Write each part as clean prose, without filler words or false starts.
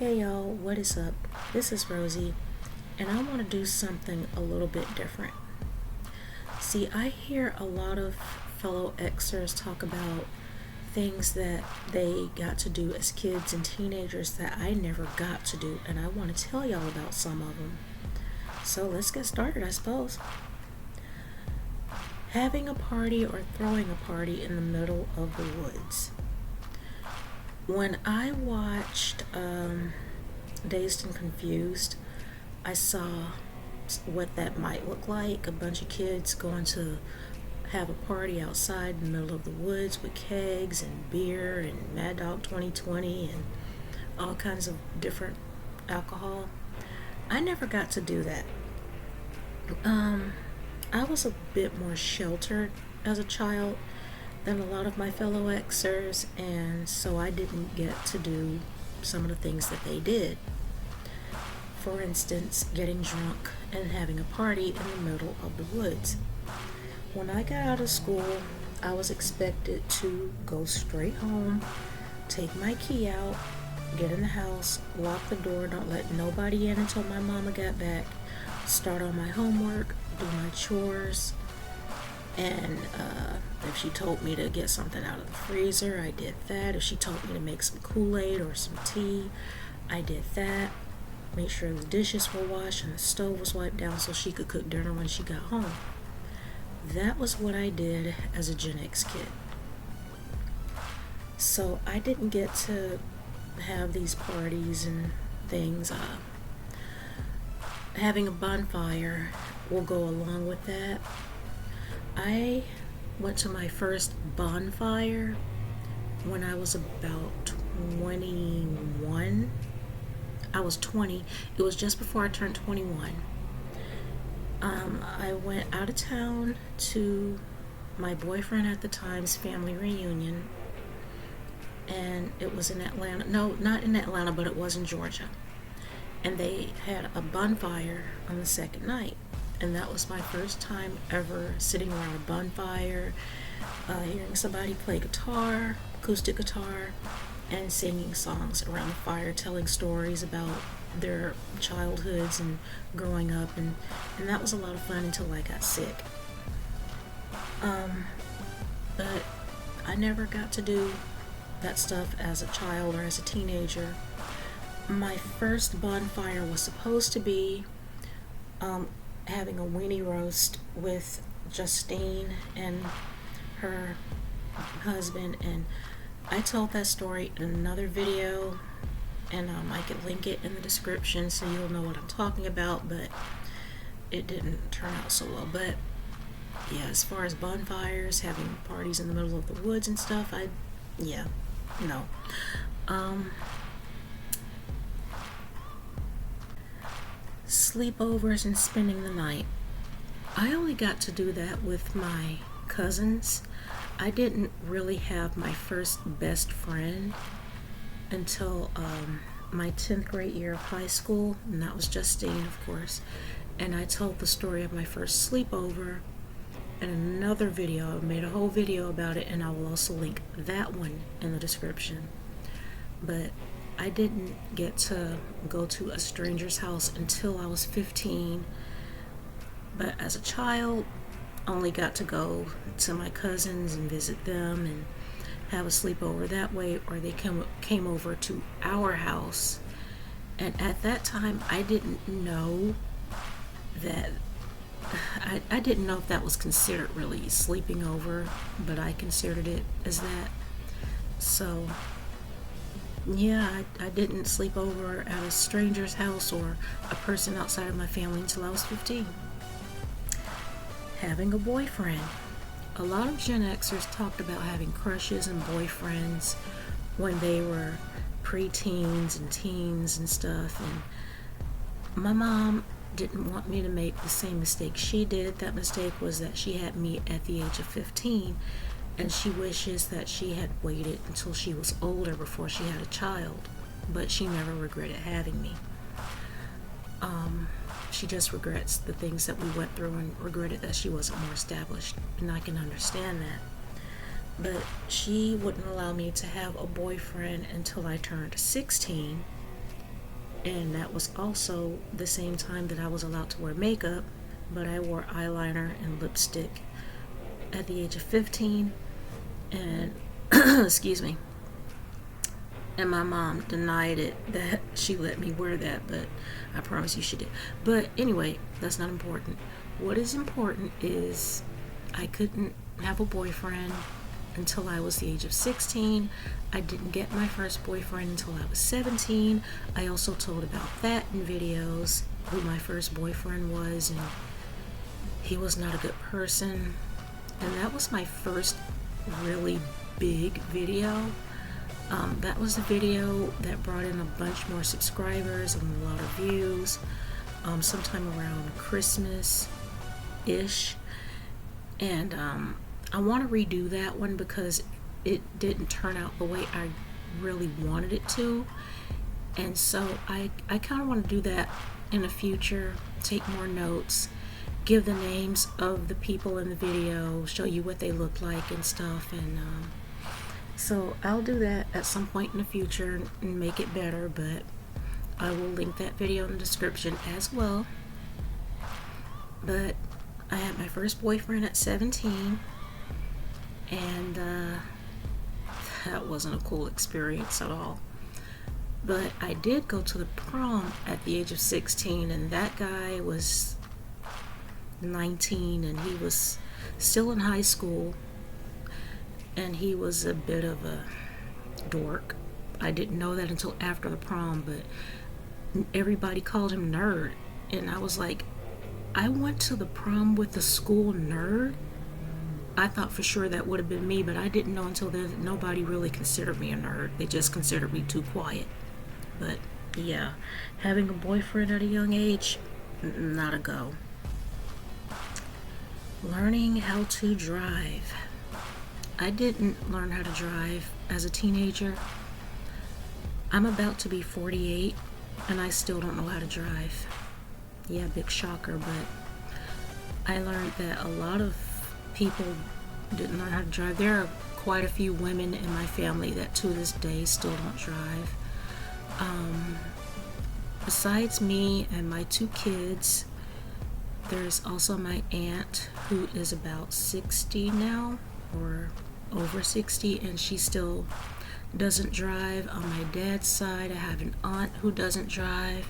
Hey y'all, what is up? This is Rosie, and I want to do something a little bit different. See, I hear a lot of fellow Xers talk about things that they got to do as kids and teenagers that I never got to do, and I want to tell y'all about some of them. So let's get started, I suppose. Having a party or throwing a party in the middle of the woods. When I watched Dazed and Confused, I saw what that might look like. A bunch of kids going to have a party outside in the middle of the woods with kegs and beer and Mad Dog 2020 and all kinds of different alcohol. I never got to do that. I was a bit more sheltered as a child than a lot of my fellow Xers, and so I didn't get to do some of the things that they did. For instance, getting drunk and having a party in the middle of the woods. When I got out of school, I was expected to go straight home, take my key out, get in the house, lock the door, don't let nobody in until my mama got back, start on my homework, do my chores, and if she told me to get something out of the freezer, I did that. If she told me to make some Kool-Aid or some tea, I did that. Make sure the dishes were washed and the stove was wiped down so she could cook dinner when she got home. That was what I did as a Gen X kid. So I didn't get to have these parties and things. Having a bonfire will go along with that. I went to my first bonfire when I was about 21. I was 20. It was just before I turned 21. I went out of town to my boyfriend at the time's family reunion, and it was in Atlanta. No, not in Atlanta, but it was in Georgia. And they had a bonfire on the second night. And that was my first time ever sitting around a bonfire, hearing somebody play guitar, acoustic guitar, and singing songs around the fire, telling stories about their childhoods and growing up, and that was a lot of fun until I got sick. But I never got to do that stuff as a child or as a teenager. My first bonfire was supposed to be having a weenie roast with Justine and her husband, and I told that story in another video, and I could link it in the description so you'll know what I'm talking about, but it didn't turn out so well. But yeah, as far as bonfires, having parties in the middle of the woods and stuff, no. Sleepovers and spending the night. I only got to do that with my cousins. I didn't really have my first best friend until my 10th grade year of high school, and that was Justine, of course. And I told the story of my first sleepover in another video. I made a whole video about it, and I will also link that one in the description. But I didn't get to go to a stranger's house until I was 15, but as a child, only got to go to my cousins and visit them and have a sleepover that way, or they came over to our house. And at that time, I didn't know that I didn't know if that was considered really sleeping over, but I considered it as that. So yeah, I didn't sleep over at a stranger's house or a person outside of my family until I was 15. Having a boyfriend. A lot of Gen Xers talked about having crushes and boyfriends when they were pre-teens and teens and stuff, and my mom didn't want me to make the same mistake she did. That mistake was that she had me at the age of 15, and she wishes that she had waited until she was older before she had a child, but she never regretted having me. She just regrets the things that we went through and regretted that she wasn't more established, and I can understand that. But she wouldn't allow me to have a boyfriend until I turned 16, And that was also the same time that I was allowed to wear makeup, but I wore eyeliner and lipstick at the age of 15. And excuse me, and my mom denied it, that she let me wear that, but I promise you she did. But anyway, that's not important. What is important is I couldn't have a boyfriend until I was the age of 16. I didn't get my first boyfriend until I was 17. I also told about that in videos, who my first boyfriend was, and he was not a good person. And that was my first really big video. That was the video that brought in a bunch more subscribers and a lot of views, sometime around Christmas-ish. And I want to redo that one because it didn't turn out the way I really wanted it to. And so I kind of want to do that in the future, take more notes, give the names of the people in the video, show you what they look like and stuff. And so I'll do that at some point in the future and make it better, but I will link that video in the description as well. But I had my first boyfriend at 17, and that wasn't a cool experience at all. But I did go to the prom at the age of 16, and that guy was 19, and he was still in high school, and he was a bit of a dork. I didn't know that until after the prom, but everybody called him nerd, and I was like, I went to the prom with the school nerd? I thought for sure that would have been me, but I didn't know until then that nobody really considered me a nerd. They just considered me too quiet. But yeah, having a boyfriend at a young age, not a go. Learning how to drive. I didn't learn how to drive as a teenager. I'm about to be 48 and I still don't know how to drive. Yeah, big shocker, but I learned that a lot of people didn't learn how to drive. There are quite a few women in my family that to this day still don't drive. Besides me and my 2 kids, there's also my aunt who is about 60 now, or over 60, and she still doesn't drive. On my dad's side, I have an aunt who doesn't drive.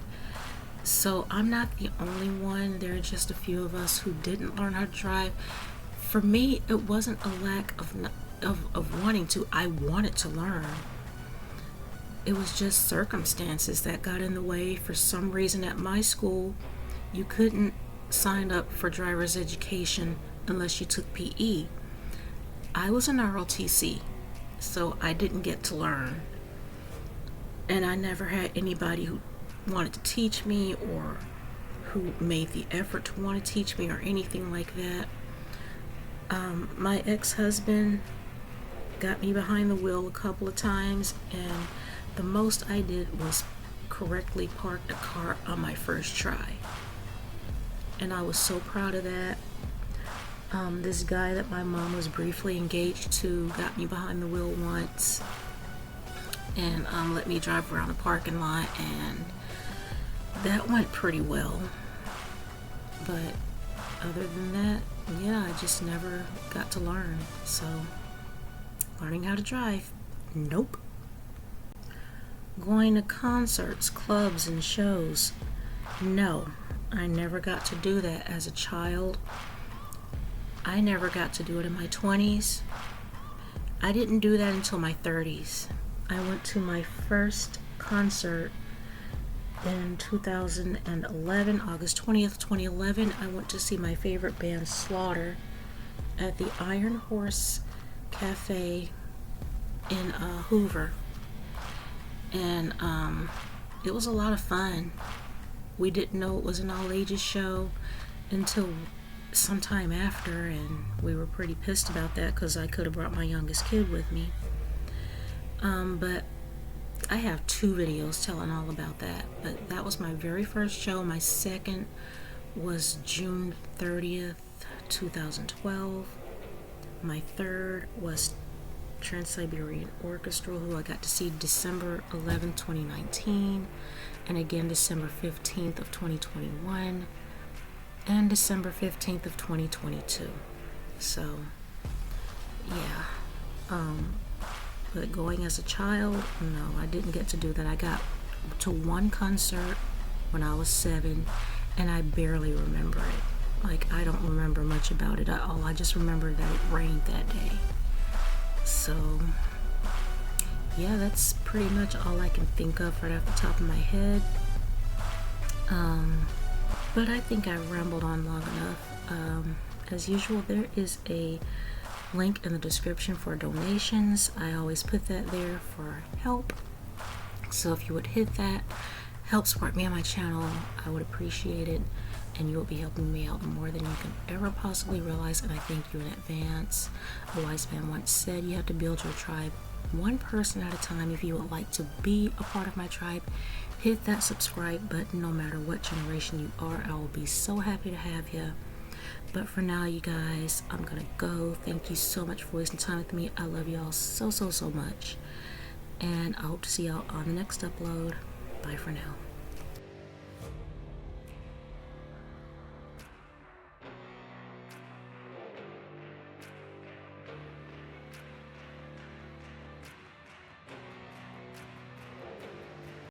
So I'm not the only one. There are just a few of us who didn't learn how to drive. For me, it wasn't a lack of wanting to. I wanted to learn. It was just circumstances that got in the way. For some reason at my school, you couldn't sign up for driver's education unless you took PE. I was an ROTC, so I didn't get to learn. And I never had anybody who wanted to teach me or who made the effort to want to teach me or anything like that. My ex-husband got me behind the wheel a couple of times, and the most I did was correctly park a car on my first try. And I was so proud of that. This guy that my mom was briefly engaged to got me behind the wheel once and let me drive around the parking lot, and that went pretty well. But other than that, yeah, I just never got to learn. So learning how to drive, nope. Going to concerts, clubs, and shows, no, I never got to do that as a child. I never got to do it in my 20s. I didn't do that until my 30s. I went to my first concert in 2011, August 20th, 2011. I went to see my favorite band, Slaughter, at the Iron Horse Cafe in Hoover. And it was a lot of fun. We didn't know it was an all-ages show until sometime after, and we were pretty pissed about that because I could have brought my youngest kid with me. But I have 2 videos telling all about that. But that was my very first show. My second was June 30th, 2012. My third was Trans-Siberian Orchestra, who I got to see December 11th, 2019, and again December 15th of 2021, and December 15th of 2022. So, yeah. But going as a child, no, I didn't get to do that. I got to one concert when I was 7, and I barely remember it. Like, I don't remember much about it at all. I just remember that it rained that day. So, yeah, that's pretty much all I can think of right off the top of my head. But I think I rambled on long enough. As usual, there is a link in the description for donations. I always put that there for help. So if you would hit that, help support me on my channel, I would appreciate it. And you will be helping me out more than you can ever possibly realize, and I thank you in advance. A wise man once said, you have to build your tribe one person at a time. If you would like to be a part of my tribe, hit that subscribe button. No matter what generation you are, I will be so happy to have you. But for now, you guys, I'm gonna go. Thank you so much for wasting time with me. I love y'all so much, and I hope to see y'all on the next upload. Bye for now.